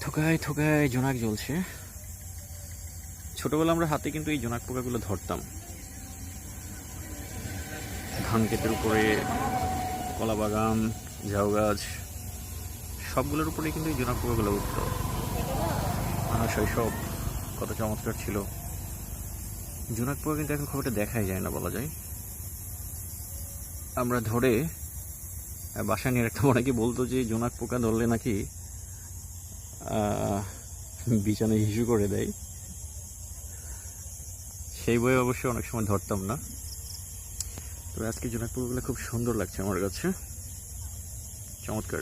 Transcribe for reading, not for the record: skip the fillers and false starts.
থোকায় থোকায় জোনাক জ্বলছে। ছোটবেলা আমরা হাতে কিন্তু এই জোনাক পোকাগুলো ধরতাম। ধান ক্ষেতের উপরে, কলা বাগান, ঝাউ গাছ সবগুলোর উপরে কিন্তু এই জোনাক পোকাগুলো উঠত। আমার শৈশব কত চমৎকার ছিল। জোনাক পোকা কিন্তু এখন খুব একটা দেখাই যায় না বলা যায়। আমরা ধরে বাসায় নিয়ে রাখতাম। অনেকে বলতো যে জোনাক পোকা ধরলে নাকি বিছানায় হিসু করে দেয়। সেই বই অবশ্য অনেক সময় ধরতাম না। তবে আজকে জোনাক পোকাগুলো খুব সুন্দর লাগছে আমার কাছে, চমৎকার।